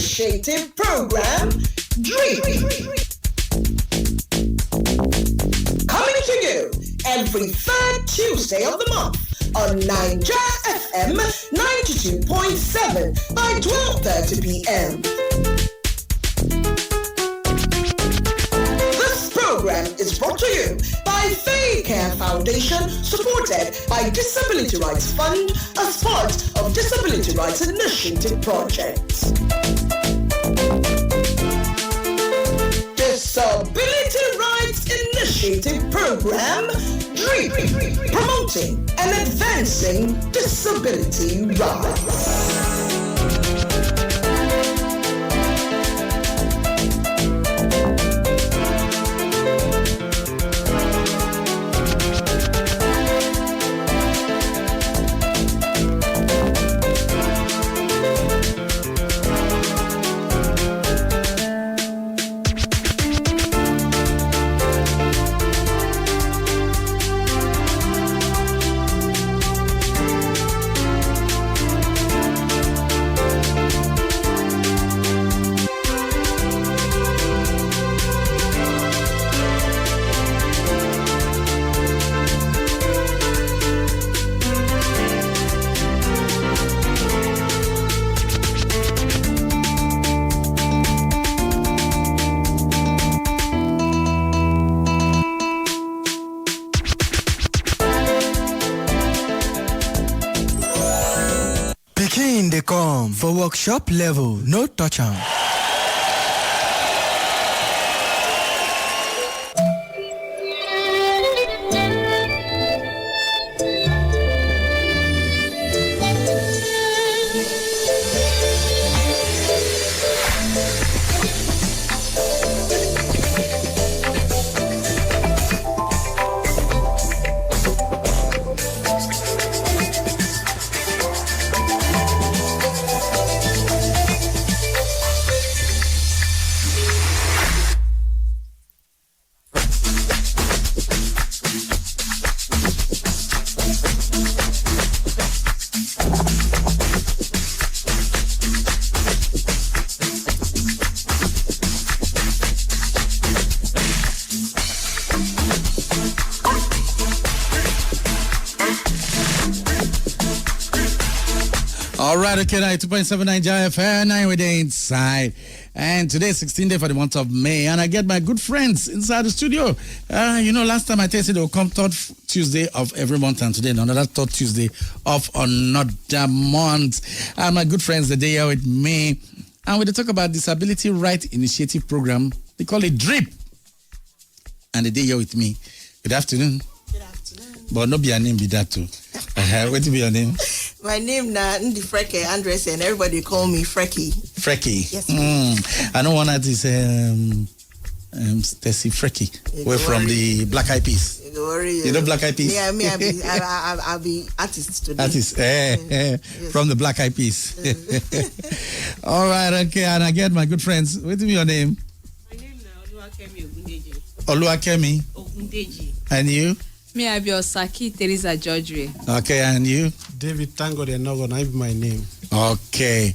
initiative program, DREAM. Coming to you every third Tuesday of the month on Niger FM 92.7 by 12:30 p.m. This program is brought to you by Faecare Foundation, supported by Disability Rights Fund as part of Disability Rights Initiative projects. Disability Rights Initiative Program, DREAM, promoting and advancing disability rights. They come for workshop level, no touch on. All right, okay, 2.79 JFR, 9 with the inside. And today's 16th day for the month of May. And I get my good friends inside the studio. Last time I tasted they'll come third Tuesday of every month, and today another third Tuesday of another month. And my good friends, the day here with me. And we talk about Disability Right Initiative Program. They call it DREAM. And the day here with me. Good afternoon. Good afternoon. But not be your name, be that too. What will be your name? My name na Ndi Faecare Andres, and everybody call me Frecky. Frecky. Yes. I know one that is Stacy Frecky. We're from the Black Eyed Peas. You know Black Eyed Peas? Yeah, I'll be artist today. Artist, yes. From the Black Eyed Peas. All right, okay, and I get my good friends. What is your name? My name is Oluwakemi Ogundeji. Oluwakemi Ogundeji. And you? Me, I be Osaki Teresa George. Okay, and you? David Tango de Nogo, I be my name. Okay,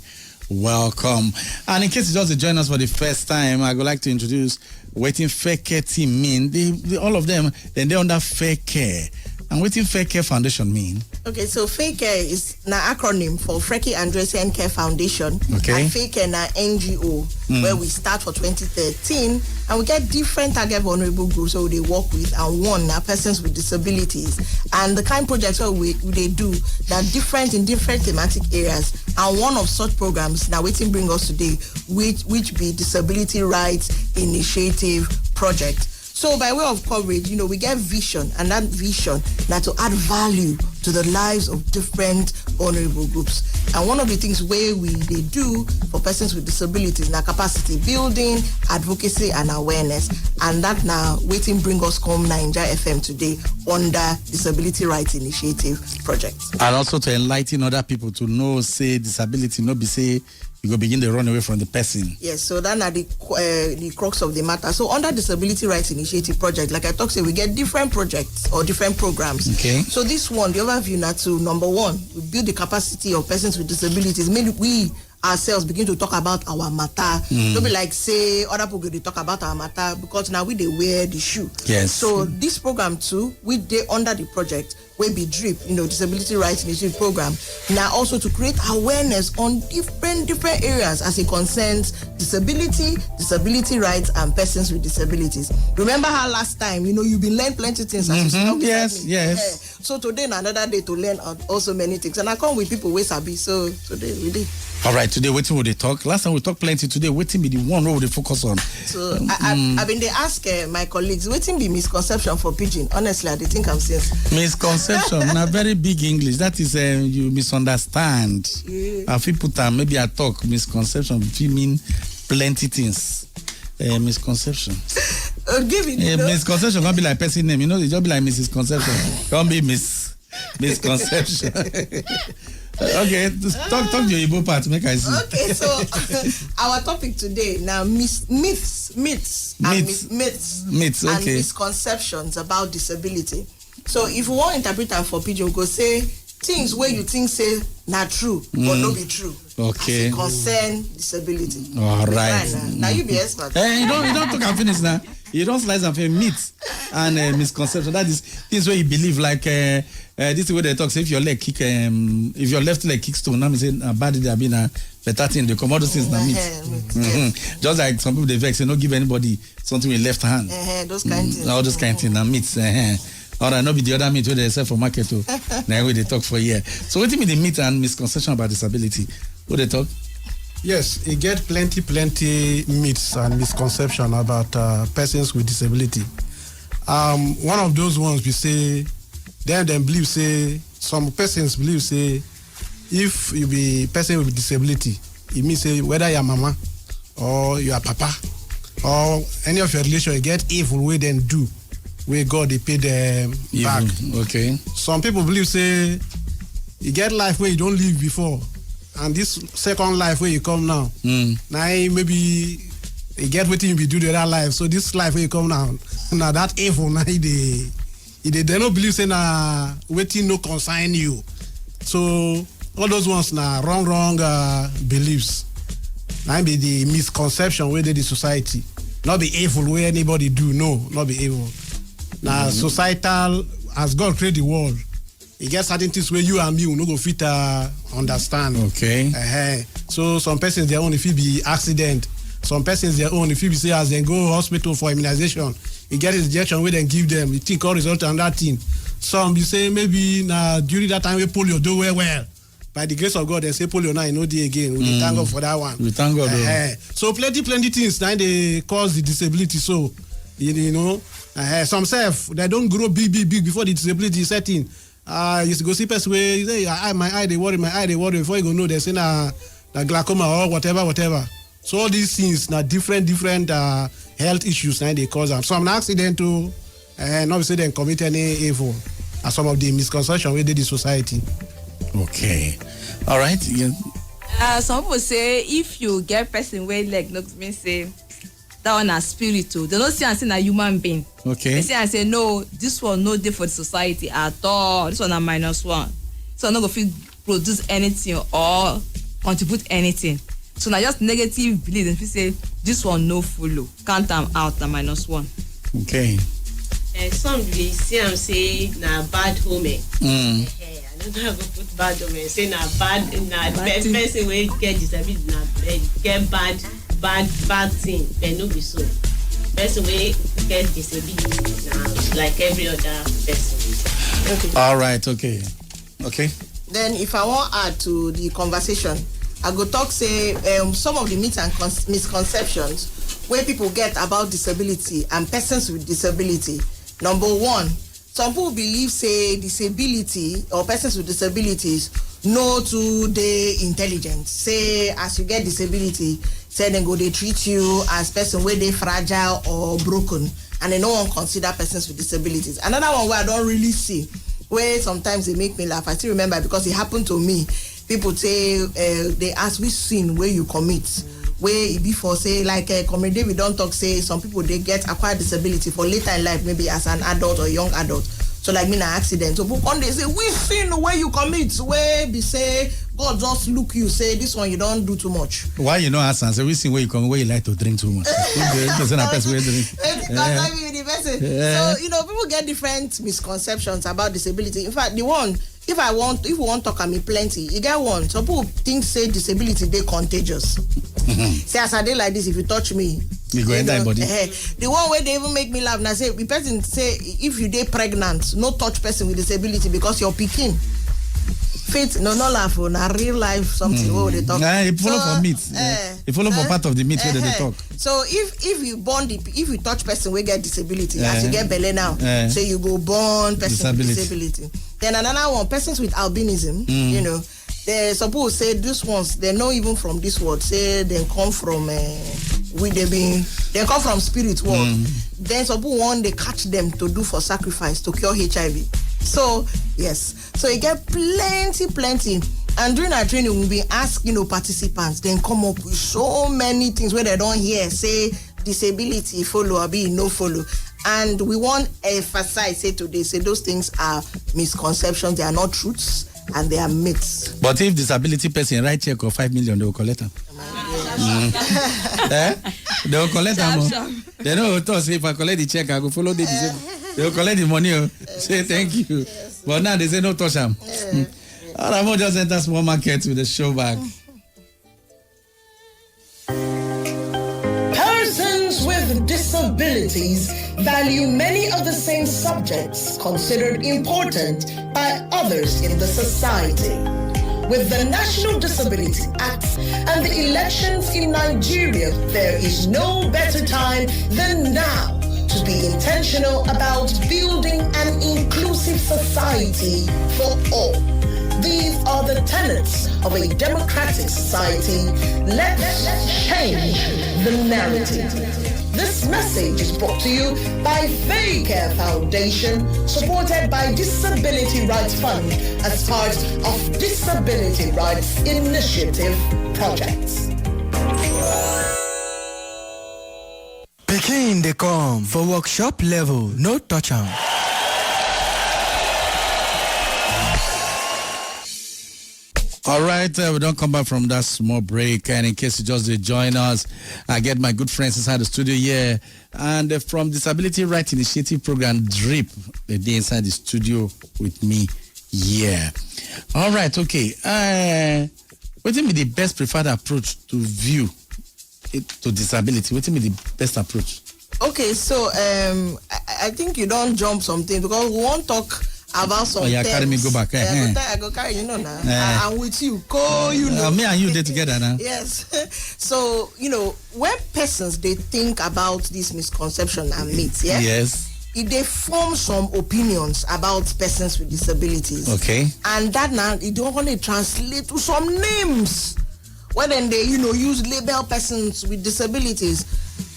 welcome. And in case you just join us for the first time, I would like to introduce Waiting Faecare team mean. All of them, then they're under Faecare. And Waiting Faecare Foundation mean? Okay, so Faecare is an acronym for Frecky Andres and Care Foundation. Okay. And Faecare is an NGO where we start for 2013, and we get different target vulnerable groups that they work with, and one are persons with disabilities. And the kind of projects that they do that are different in different thematic areas. And one of such programs now waiting bring us today, which be Disability Rights Initiative Project. So by way of coverage, we get vision, and that vision now to add value to the lives of different vulnerable groups. And one of the things they do for persons with disabilities now capacity building, advocacy, and awareness. And that now waiting bring us come Niger FM today under Disability Rights Initiative Project. And also to enlighten other people to know, say, disability, not be say, you go begin to run away from the person. Yes, so that's the crux of the matter. So under Disability Rights Initiative Project, like I talked, we get different projects or different programs. Okay. So this one, the overview now to number one, we build the capacity of persons with disabilities. Maybe we ourselves begin to talk about our matter. Don't be like say other people they talk about our matter because now we they wear the shoe. Yes. So this program too, we they under the project will be DRIP, Disability Rights Initiative Program. Now also to create awareness on different areas as it concerns disability rights, and persons with disabilities. Remember how last time, you've been learning plenty things as you Yes. So today another day to learn also many things. And I come with people with Sabi. So today we did. All right, today waiting will they talk. Last time we talked plenty. Today waiting be the one where they focus on. So I've been they ask my colleagues, waiting be misconception for Pidgin. Honestly, I think I'm saying misconception. Now very big English. That is you misunderstand. If you put maybe I talk misconception. If you mean plenty things. Misconception. Give it. Misconception can't be like person name. It just be like Mrs. Conception. Can't be misconception. Okay, talk to your Igbo part. Make I see. Okay, so our topic today now myths, okay, and misconceptions about disability. So if you want to interpret them for Pidgin, we go say things where you think say not true but no be true. Okay. As it concern disability. All right. Now you be expert. You don't talk and finish now. You don't slice and say myths and misconception. That is things where you believe like this is where they talk. Say if your leg kick, if your left leg kicks stone, now me say bad there been a better thing. They come out those things na myths. Just like some people they vex, say no give anybody something with left hand. Those kind of things. All those kind of things na myths. All right, not be the other myth where they sell for market too. Now where they talk for here. So what do you mean the myth and misconception about disability? What they talk? Yes, you get plenty myths and misconceptions about persons with disability. One of those ones we say, them believe say, some persons believe say, if you be person with disability, it means say whether you're mama or you're papa or any of your relation, you get evil way then do, where God they pay them back. Okay. Some people believe say, you get life where you don't live before. And this second life where you come now, now maybe you get what you be do the other life. So this life where you come now that evil now they don't believe say na waiting no concern you. So all those ones now wrong beliefs. Now be the misconception where they the society. Not be evil where anybody do, no, not be evil. Now societal as God created the world. You get certain things where you and me will not go fit understand. Okay. So some persons their own if it be accident. Some persons their own if it be say as they go hospital for immunization, you get injection where they give them. You think all result on that thing. Some be say maybe during that time we polio do well. By the grace of God, they say polio now you know the again. We thank God for that one. We thank God. So plenty things now they cause the disability. So some self they don't grow big before the disability is setting. You go see person where you say my eye they worry before you go know they say na glaucoma or whatever. So all these things na different health issues now they cause them. Some accidental and obviously they commit any evil. As some of the misconceptions within the society. Okay. All right. Yeah. Some people say if you get person where leg no mean say that one a spirit too. They don't see and say a human being. Okay. They say and say no, this one no day for the society at all. This one a -1. So I'm not gonna produce anything or contribute anything. So now just negative belief. If you say this one no follow, count them out a -1. Okay. Some they see and say na bad home. I don't have to put bad home. Say na bad person wey get disability na get bad thing, but no be so. Person wey get disability like every other person. Okay. All right. Okay. Then if I want to add to the conversation, I go talk say some of the myths and misconceptions where people get about disability and persons with disability. Number one, some people believe say disability or persons with disabilities no too they intelligent. Say as you get disability, say then go they treat you as person where they fragile or broken, and they no one consider persons with disabilities. Another one where I don't really see, where sometimes they make me laugh. I still remember because it happened to me. People say they ask which sin where you commit. Where it before say like comedy we don't talk say some people they get acquired disability for later in life maybe as an adult or young adult. So like me an accident. So one day say, we sin where you commit, where be say God just look you, say this one you don't do too much. Why you know ask answer? We see where you come, where you like to drink too much. So people get different misconceptions about disability. In fact, the one if we want to talk about me plenty, you get one. Some people think say disability they contagious. Say as I dey like this, if you touch me, you go enter body. The one where they even make me laugh. Now say the person say if you dey pregnant, no touch person with disability because you're picking. Faith, no laugh on a real life something. What they talk? It follow for meat. It follow for part of the meat where they talk. So if you born if you touch person we get disability, as you get belly now, so you go born person with disability. Then another one, persons with albinism, you know, they suppose say these ones they know even from this world. Say they come from they come from spirit world. Then suppose one they catch them to do for sacrifice to cure HIV. So yes, so you get plenty. And during our training, we'll be asking participants, then come up with so many things where they don't hear, say disability, follow or be no follow. And we want to emphasize, say today, say those things are misconceptions, they are not truths, and they are myths. But if disability person write check of 5 million, they will collect them. They will collect them. They know to say if I collect the check, I go follow the disabled. They will collect the money. Say thank you. But now they say no touch them. All right, we'll just enter small market with the show back. Persons with disabilities value many of the same subjects considered important by others in the society. With the National Disability Act and the elections in Nigeria, there is no better time than now to be intentional about building an inclusive society for all. These are the tenets of a democratic society. Let's change the narrative. This message is brought to you by Faecare Foundation, supported by Disability Rights Fund as part of Disability Rights Initiative projects. Pidgin they come for workshop level, no touch am. All right, we don't come back from that small break. And in case you just did join us, I get my good friends inside the studio here. And from Disability Rights Initiative Program, DRIP, they're inside the studio with me here. All right, okay. What will be the best preferred approach to view it to disability? What will be the best approach? Okay, so I think you don't jump something because we won't talk about some terms. Carry me go back. I go carry you know now. I'm with you. Me and you there together now. Yes. So when persons they think about this misconception and myths, yes. They form some opinions about persons with disabilities. Okay. And that now it don't want to translate to some names. When then they use label persons with disabilities.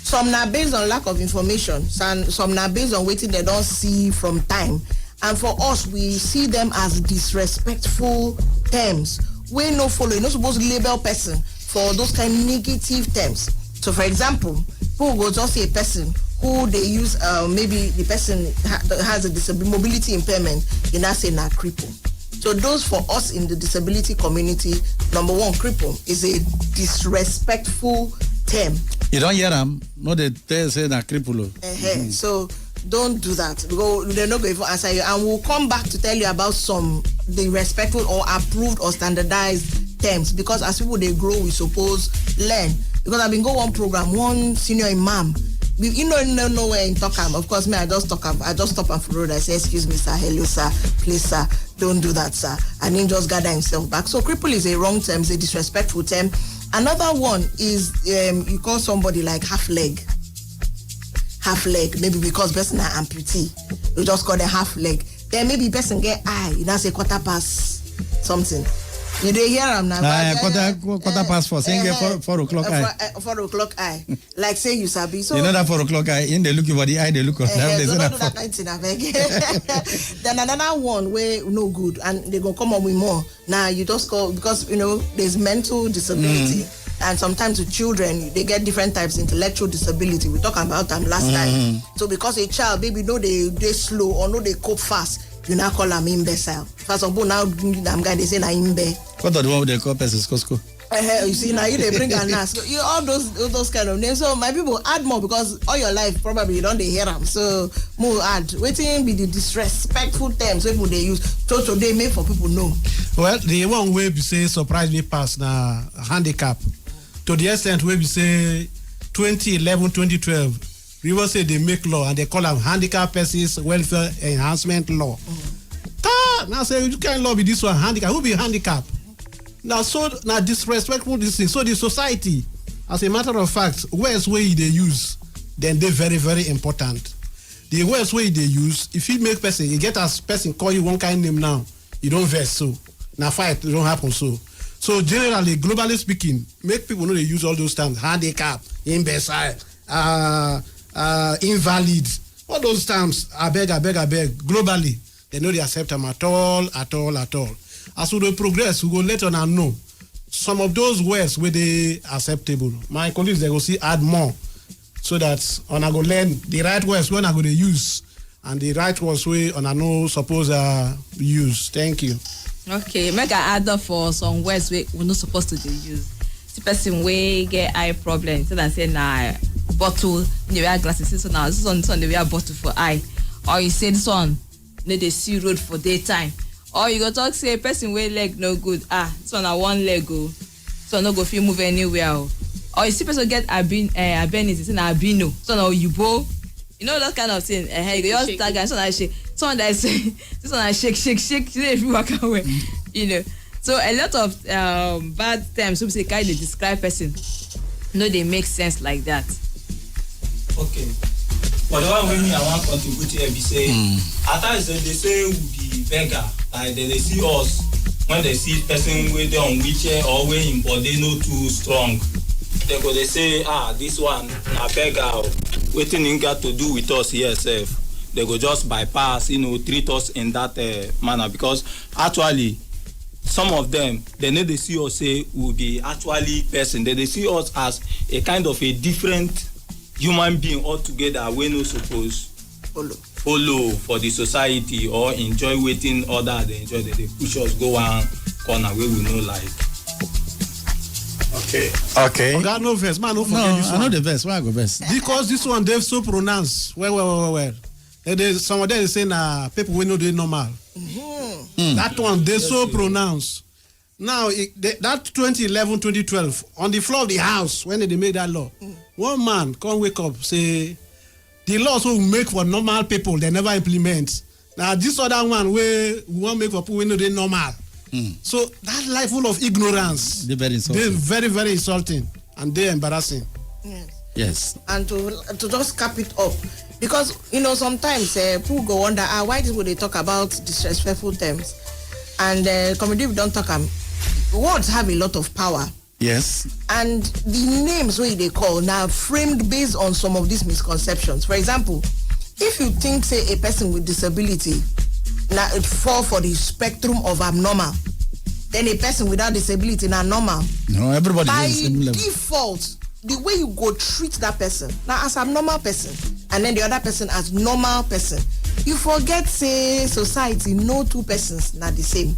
Some now based on lack of information. Some now based on waiting they don't see from time. And for us, we see them as disrespectful terms. We no follow. You're not supposed to label person for those kind of negative terms. So, for example, people go just say a person who they use, maybe the person has a disability, mobility impairment, you now say na cripple. So those for us in the disability community, number one, cripple is a disrespectful term. You don't hear them? No, they say na cripple. So don't do that. They're not going to answer you. And we'll come back to tell you about the respectful or approved or standardized terms. Because as people they grow, we suppose learn. Because I've been going one program, one senior imam. No where in Tokam. Of course, me, I just stop and for road. I say, excuse me, sir, hello, sir, please, sir, don't do that, sir. And then just gather himself back. So cripple is a wrong term, it's a disrespectful term. Another one is you call somebody like half leg, maybe because person are amputee. You just call them half leg. Then maybe person get eye, you now say quarter past something. You dey hear am now. Quarter past 4. Saying get 4 o'clock eye. 4 o'clock eye. Like say you sabi. So you know that 4 o'clock eye. In they looking for the eye, they look on. They don't do that kind of thing, I beg. Then another one where no good, and they gonna come up with more. Now you just call because there's mental disability. And sometimes with children, they get different types of intellectual disability. We talked about them last time. So because a child, maybe know they slow or know they cope fast, you now call them imbecile. First of all, now them guy they say na imbe. What are the one they call persons Costco? You see, now you they bring an ass. All those kind of names. So my people add more because all your life probably you don't they hear them. So more add. Waiting be the disrespectful terms people they use. So they make for people know. Well, the one way we say surprise me pass na handicap. To the extent where we say 2011, 2012, Rivers say they make law and they call them handicap persons welfare enhancement law. Now say you can't law be this one handicap. Who be handicap? Now disrespectful this thing. So the society, as a matter of fact, words way they use, then they very, very important. The words way they use, if you make person, you get as person call you one kind name now, you don't vex so. Now fight, it don't happen so. So generally, globally speaking, make people know they use all those terms, handicap, imbecile, invalid, all those terms, I beg, globally, they know they accept them at all. As we progress, we go let on and know some of those words where they acceptable. My colleagues, they go see add more so that on I go learn the right words when I go to use and the right words way on I know suppose use. Thank you. Okay, make I add up for some words we're not supposed to use. The person way get eye problem, so that say nah bottle in the wear glasses. So now this one they wear bottle for eye, or you say this one they see road for daytime. Or you go talk say person way leg no good. This one one leg go, so no go feel move anywhere. Or you see person get albinism, say na albino. So now you bow, you know that kind of thing. You go just tag and so now shake. Someone that say this one shake. If you walk away, you know. So a lot of bad terms, we say kind of describe person. No, they make sense like that. Okay. But the one when I want to contribute here, be say at times they say we be beggar. Like they see us when they see person with on wheelchair or when him body no too strong. They say this one na beggar. Waiting in got to do with us here, self. They go just bypass, treat us in that manner because actually some of them they need to see us say will be actually person. They see us as a kind of a different human being altogether. We no suppose follow for the society or enjoy waiting other they enjoy they push us go one corner where we no like. Okay. God no verse, man. No forget this one. I know the verse. Why I go verse? Because this one they've so pronounced. Well. Some of them say people we know they normal. That one they so pronounced. Now that 2011, 2012 on the floor of the house when they made that law, one man come wake up say the laws we make for normal people they never implement. Now this other one we want make for people we know they normal. So that life full of ignorance. They're very insulting. They're very, very insulting and they're embarrassing. Yes. And to just cap it up, because sometimes people go wonder why would they talk about disrespectful terms, and comedy don't talk words have a lot of power. Yes. And the names where they call now framed based on some of these misconceptions. For example, if you think say a person with disability now it fall for the spectrum of abnormal, then a person without disability now normal. No, everybody by is the same level. default, the way you go treat that person now as abnormal person and then the other person as normal person, you forget say society no two persons not the same.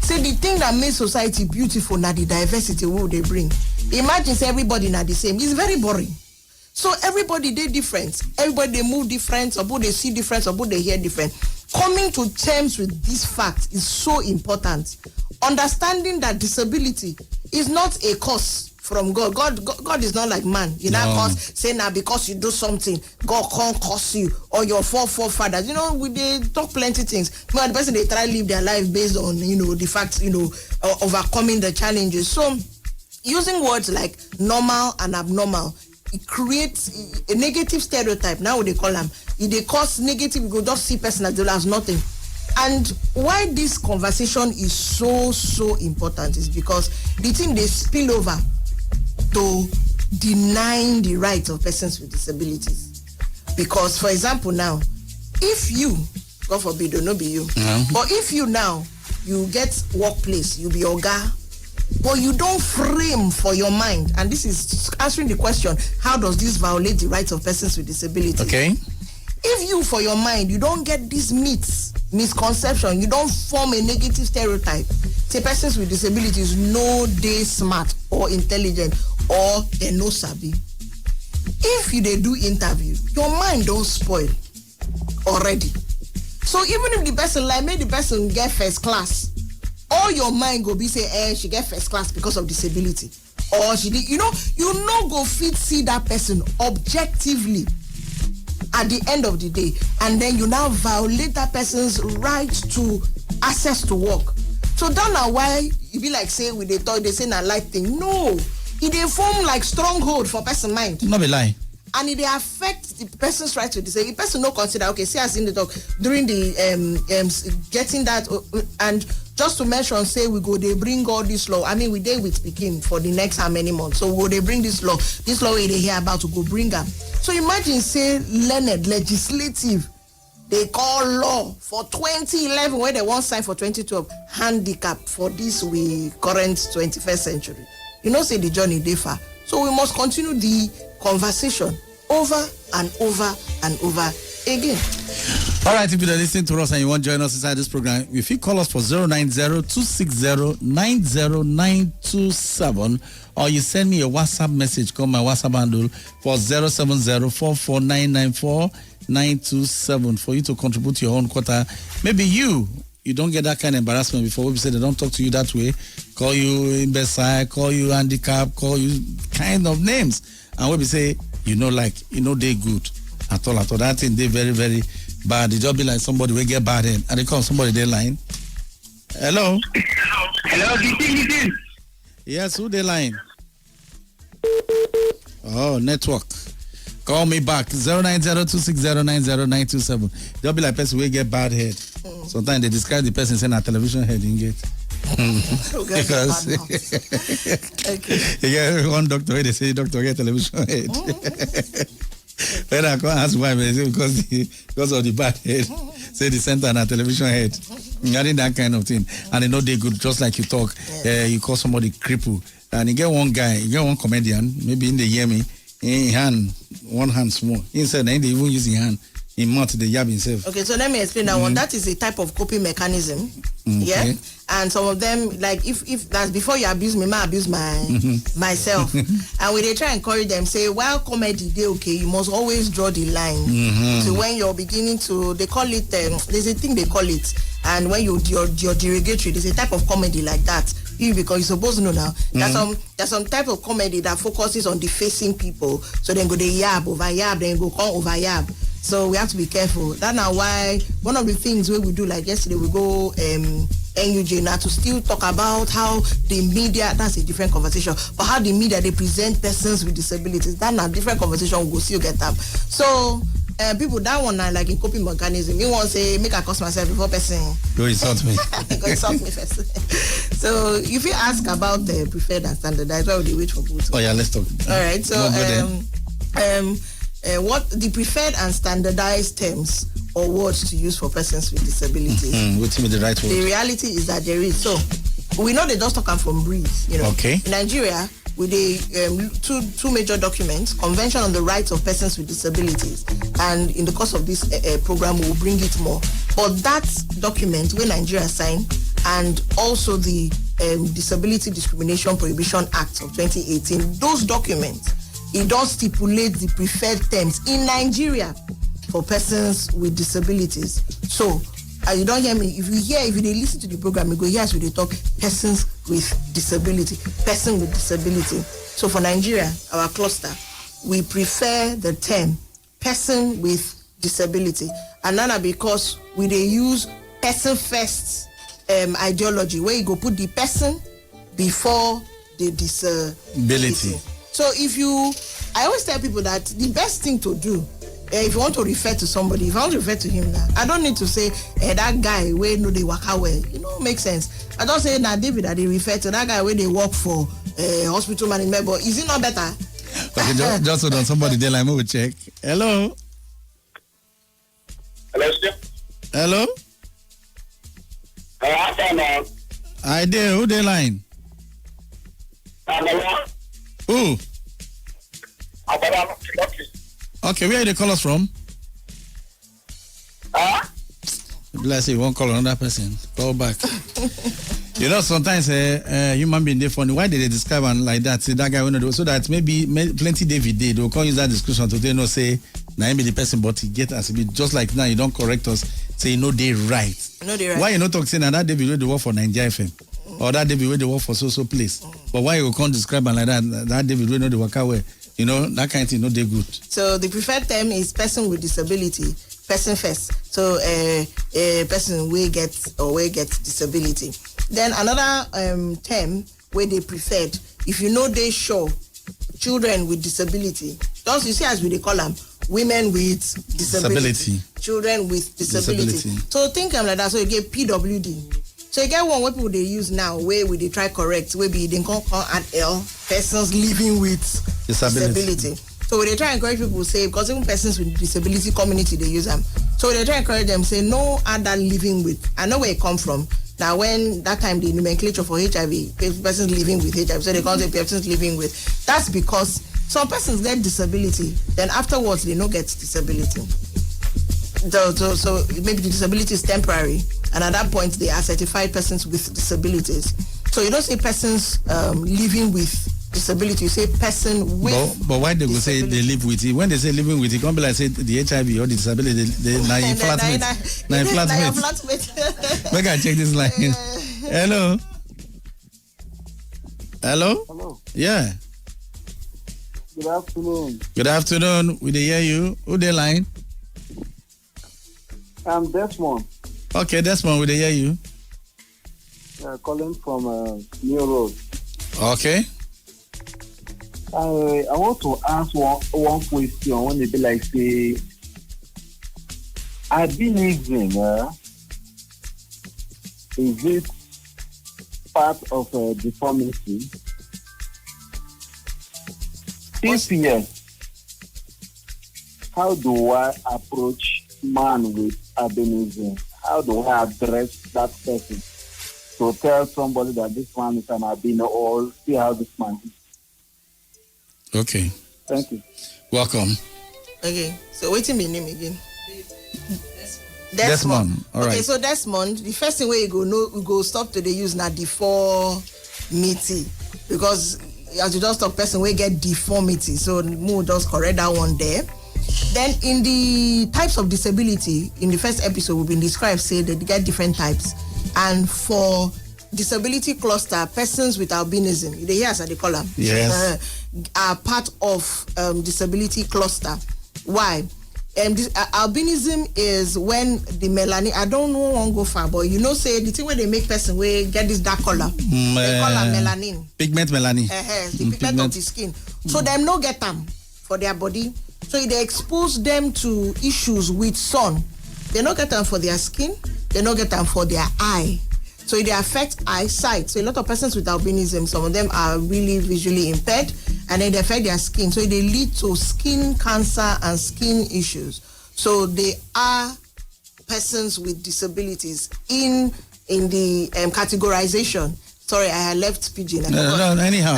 Say the thing that makes society beautiful now the diversity what they bring. Imagine say everybody not the same. It's very boring. So everybody they different. Everybody they move different, or both they see different, or both they hear different. Coming to terms with this fact is so important. Understanding that disability is not a curse from God. God is not like man. You know, curse say now because you do something, God can't curse you or your forefathers. They talk plenty things. But the person they try to live their life based on the fact overcoming the challenges. So using words like normal and abnormal, it creates a negative stereotype. Now what they call them, if they cause negative, you go just see person as nothing. And why this conversation is so important is because the thing they spill over to denying the rights of persons with disabilities. Because, for example, now, if you, God forbid, don't be you, but if you now, you get workplace, you be oga, but you don't frame for your mind. And this is answering the question, how does this violate the rights of persons with disabilities? Okay. If you, for your mind, you don't get these misconception, you don't form a negative stereotype, say persons with disabilities no they smart or intelligent or they no sabi. If you they do interview, your mind don't spoil already. So even if the person like make the person get first class, all your mind go be say, she get first class because of disability, or she did, you no go fit see that person objectively at the end of the day, and then you now violate that person's right to access to work. So that's not why you be like say with the talk, they say na light thing. No, it they form like stronghold for person mind. Not be lie. And it they affect the person's right to decide. The person no consider, okay, see as in the talk during the getting that and just to mention, say we go they bring all this law. I mean we dey with Pidgin for the next how many months. So will they bring this law we they hear about to go bring up. So imagine say learned legislative they call law for 2011 where they want sign for 2012 handicap for this we current 21st century. Say the journey they far. So we must continue the conversation over and over and over again. All right, if you're listening to us and you want to join us inside this program, if you call us for 090-260-90927 or you send me a WhatsApp message, call my WhatsApp handle for 070-44994-927 for you to contribute to your own quota. Maybe you don't get that kind of embarrassment before. We say they don't talk to you that way, call you imbecile, call you handicap, call you kind of names. And we say, they good at all. That thing, they very, very bad. They just be like somebody will get bad in. And they call somebody their line. Hello? Hello, Gittin. Yes, who they line? Oh, network. Call me back. 090-260-90927. They'll be like person will get bad head. Sometimes they describe the person saying a television head in get. Because you get one doctor, they say doctor get television head. Then I can't ask why, because of the bad head. Say the center and a television head. Getting that kind of thing. And they know they good, just like you talk. You call somebody cripple. And you get one guy, you get one comedian, maybe in the hear me, in hand, one hand small. Instead, they even use his hand. In mouth the yab himself. Okay, so let me explain that one. That is a type of coping mechanism. Yeah. And some of them, like if that's before you abuse me, I abuse myself. And when they try and encourage them, say, while comedy they okay, you must always draw the line. So when you're beginning to, they call it, there's a thing they call it, and when you're derogatory, there's a type of comedy like that. Because you're supposed to know now, there's some type of comedy that focuses on defacing people. So then go they yab over yab, then go come over yab. So we have to be careful. That's now why one of the things where we do, like yesterday, we go NUJ now to still talk about how the media, that's a different conversation, but how the media, they present persons with disabilities. That's a different conversation, we'll still get up. So people, that one now, like in coping mechanism, you want to say, make I cost myself before person. Go insult me. Go insult me first. So if you ask about the preferred and standardized, why would you wait for people to? Oh yeah, let's talk. All right, so what the preferred and standardized terms or words to use for persons with disabilities. What's the right word? The reality is that there is. So we know they just talk from breathe. Okay. In Nigeria, with the two major documents, Convention on the Rights of Persons with Disabilities, and in the course of this program, we'll bring it more. But that document, where Nigeria signed, and also the Disability Discrimination Prohibition Act of 2018, those documents, it does stipulate the preferred terms in Nigeria for persons with disabilities. So, you don't hear me. If you listen to the program, you go hear us when they talk persons with disability, person with disability. So for Nigeria, our cluster, we prefer the term person with disability, and now because we they use person first ideology, where you go put the person before the disability. So I always tell people that the best thing to do, if you want to refer to somebody, if I want to refer to him now, I don't need to say, that guy where no they work out well. Makes sense. I don't say that David that they refer to that guy where they work for hospital management, but is it not better? Okay, just hold on, somebody there, like, move check. Hello? Hello, sir. Hello? I did. Who they line? Who? Okay, where are they call us from? Bless you, won't call another person. Call back. You know, sometimes human being they funny. Why did they describe one like that? Say that guy will not do so that maybe plenty David did. They'll call use that description to they know say now be the person, but he get us be just like now. You don't correct us. Say no, they right. No, they right. Why you not talk saying that David will they work for Nigeria FM or that David will they work for so place? But why you can't describe one like that? That David will know the work away. You know that kind of thing. No, they good. So the preferred term is person with disability. Person first. So a person will get disability. Then another term where they preferred, if you know they show children with disability. Just you see as we they call them women with disability. Children with disability. So think like that. So you get PWD. So you get one where people they use now where we they try correct where be they call add L persons living with disability. So they try and encourage people say because even persons with disability community they use them. So they try and encourage them say no other living with. I know where it come from. Now when that time the nomenclature for HIV, persons living with HIV, so they call it persons living with. That's because some persons get disability, then afterwards they don't get disability. So maybe the disability is temporary, and at that point they are certified persons with disabilities. So you don't say persons living with disability, you say person with. But why they go say they live with it? When they say living with it, can't be like say the HIV or the disability. They flatmate. Make I check this line. Hello. Hello. Yeah. Good afternoon. Good afternoon. We dey hear you. Who dey line? I'm Desmond. Okay, Desmond. We dey hear you. Calling from New Road. Okay. I want to ask one question. When they be like say, albinism, is it part of deformity? If yes, how do I approach man with albinism? How do I address that person to tell somebody that this man is an albino or see how this man is? Okay. Thank you. Welcome. Okay. So what's your name again? Desmond. All right. Okay, so Desmond, the first thing where you go stop to the use now deformity, because as you just talk person will get deformity, so we'll just correct that one there. Then in the types of disability, in the first episode we've been described say that they get different types, and for disability cluster, persons with albinism, they hear as they call them, yes, are part of disability cluster. Why? Albinism is when the melanin, I don't know won't go far, but you know say the thing where they make person where get this dark color, they call them melanin. Pigment melanin. The pigment of the skin. So them no get them for their body. So they expose them to issues with sun. They don't get them for their skin, they don't get them for their eye. So they affect eyesight. So a lot of persons with albinism, some of them are really visually impaired, and then they affect their skin. So they lead to skin cancer and skin issues. So they are persons with disabilities in the categorization. Sorry, I had left Pidgin. No, anyhow.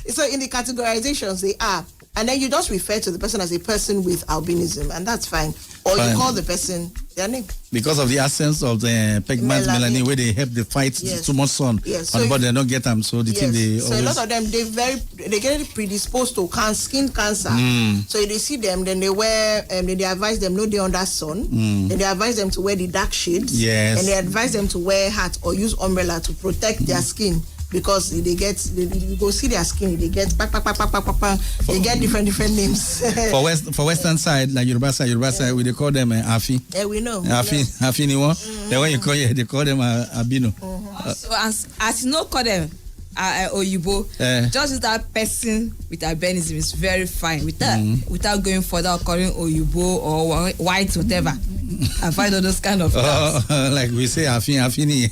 So in the categorizations, they are. And then you just refer to the person as a person with albinism, and that's fine. Or you call the person their name. Because of the absence of the pigment melanin, where they help the fight too much sun on the body, they don't get them. So the thing they so always... a lot of them they get predisposed to skin cancer. So they see them, then they wear then they advise them no they under sun. Then they advise them to wear the dark shades. Yes. And they advise them to wear hat or use umbrella to protect their skin. Because you go see their skin, they get they get different names. for Western side, like Yoruba side, we they call them Afi. Yeah, we know. Afi ni one. Then when you call they call them Albino. So as you know, call them Oyibo, just that person with albinism is very fine without going further calling Oyibo or white whatever. I find all those kind of like we say Afini.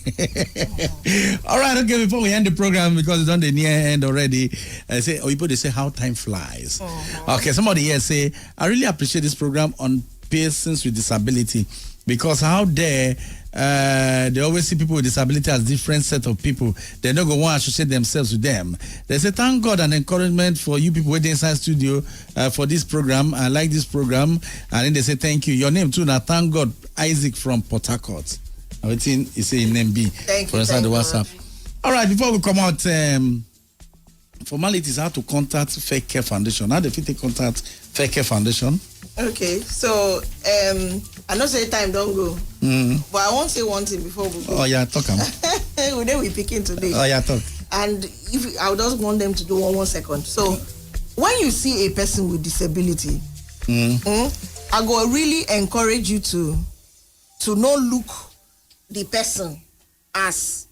All right, okay, before we end the program, because it's on the near end already, I say Oyibo, they say how time flies. Okay, somebody here say I really appreciate this program on persons with disability, because how dare they always see people with disability as different set of people. They don't go want to associate themselves with them. They say thank God and encouragement for you people waiting inside studio for this program. I like this program, and then they say thank you. Your name too now. Thank God, Isaac from Port Harcourt. I think you say name B. Thank for you. inside the WhatsApp. All right, before we come out, formalities how to contact Faecare Foundation. How do you contact Faecare Foundation? Okay, so I know say time don't go, but I won't say one thing before we go. Oh yeah, talk. Then we picking today. Oh yeah, talk. And if I would just want them to do 1 second. So when you see a person with disability, I go really encourage you to not look the person as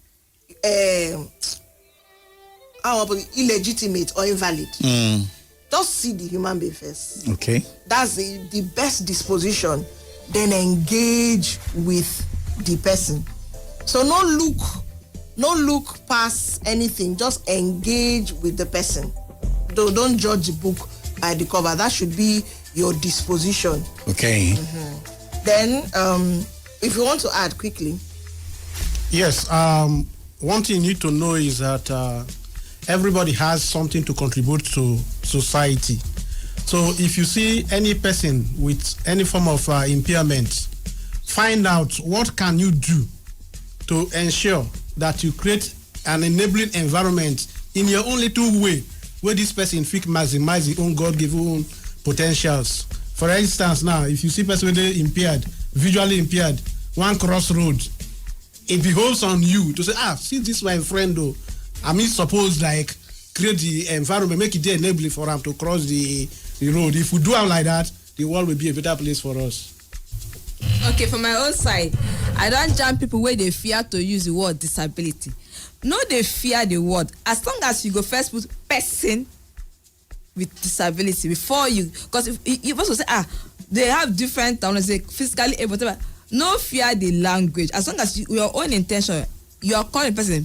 illegitimate or invalid. Just see the human being first. Okay. That's the best disposition. Then engage with the person. So no look past anything. Just engage with the person. Don't judge the book by the cover. That should be your disposition. Okay. Then, if you want to add quickly. Yes. One thing you need to know is that everybody has something to contribute to society. So if you see any person with any form of impairment, find out what can you do to ensure that you create an enabling environment in your own little way where this person maximize his own God-given potentials. For instance, now, if you see person visually impaired, one crossroad, it behoves on you to say, see this my friend though. I mean, suppose like create the environment, make it enabling for them to cross the road. If we do it like that, the world will be a better place for us. Okay, from my own side, I don't jam people where they fear to use the word disability. No, they fear the word. As long as you go first put person with disability before you, because if you also say they have different terms, like physically able, no fear the language. As long as your own intention, you are calling person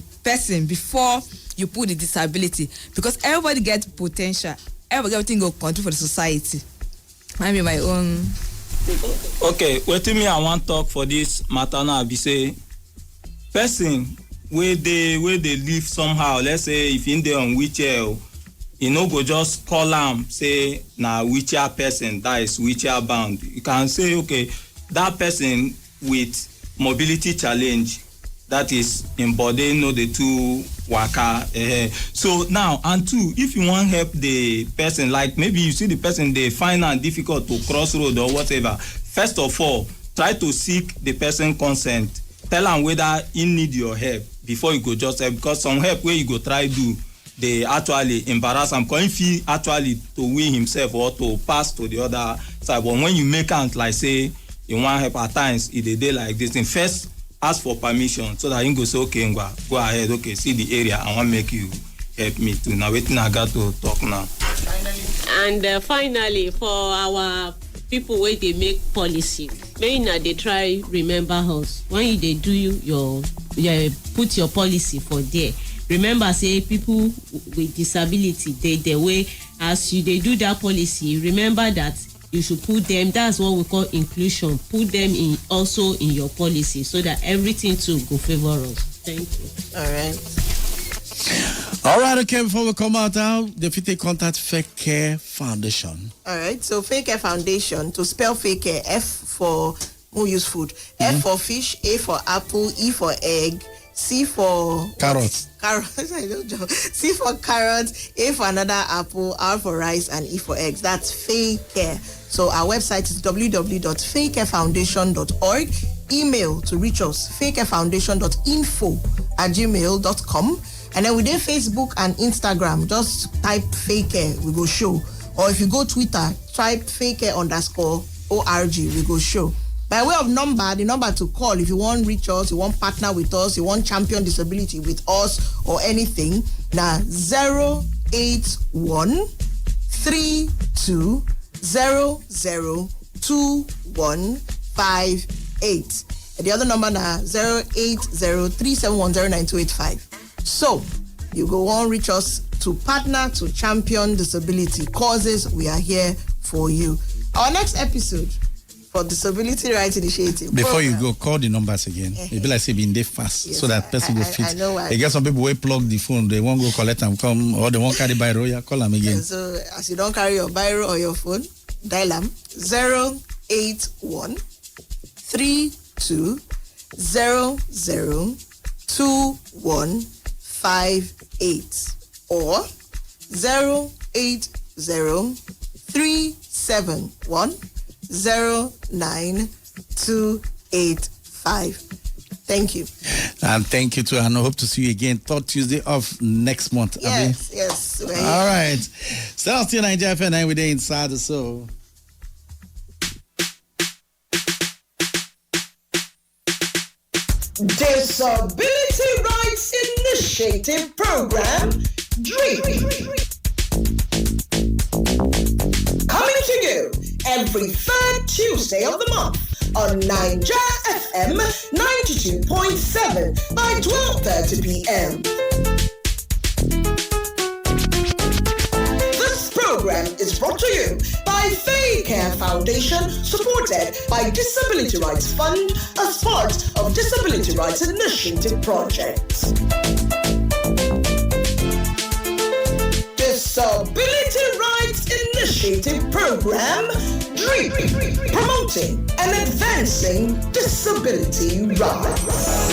before you put the disability, because everybody gets potential. Everything go contribute for the society. I mean my own. Okay, what me I want talk for this matter now be say person where they live somehow. Let's say if in there on wheelchair, you know go just call them say na wheelchair person that is wheelchair bound. You can say okay that person with mobility challenge that is embodying the two waka. So now and two, if you want help the person, like maybe you see the person they find it difficult to cross road or whatever. First of all, try to seek the person consent. Tell them whether he need your help before you go just help, because some help where you go try do they actually embarrass him, because if he actually to win himself or to pass to the other side. But when you make out like say you want help at times, if they day like this, then first ask for permission so that you go say okay, go ahead, okay, see the area, I want to make you help me too. Now waiting I got to talk now. And finally, for our people where they make policy, maybe they try remember us when they do your put your policy for there. Remember, say people with disability, they way as they do that policy. Remember that you should put them. That's what we call inclusion. Put them in also in your policy so that everything too go favor us. Thank you. All right. All right, okay, before we come out now, the FITE contact Faecare Foundation. All right, so Faecare Foundation, to spell Faecare, F for who use food, F for fish, A for apple, E for egg, C for carrots. C for carrots, A for another apple, R for rice, and E for eggs. That's Faecare. So our website is www.faecarefoundation.org. Email to reach us, faecarefoundation.info@gmail.com. And then we did Facebook and Instagram. Just type Faecare, we go show. Or if you go Twitter, type Faecare_org, we go show. By way of number, the number to call if you want reach us, you want partner with us, you want champion disability with us or anything, now 081-3200-2158. The other number now 080-371-09285. So you go on reach us to partner to champion disability causes. We are here for you. Our next episode for Disability Rights Initiative. Before program. you go, call the numbers again. It be like say being there fast, Yes, so that person will fit. I know why. They get some people will plug the phone. They won't go collect and come, or they won't carry by royal. Call them again. So as you don't carry your biro or your phone, dial them 081 32 00 2158 or 080 371 0925. Thank you. And thank you too. And I hope to see you again third Tuesday of next month. Yes, yes. All right. Still Nigeria FM with the Inside the Soul. Disability Rights Initiative Program, DREAM. Coming to you every third Tuesday of the month on Nigeria FM 92.7 by 12:30 p.m. This program is brought to you by Faecare Foundation, supported by Disability Rights Fund as part of Disability Rights Initiative projects. Disability Rights Initiative Program, DREAM, promoting and advancing disability rights.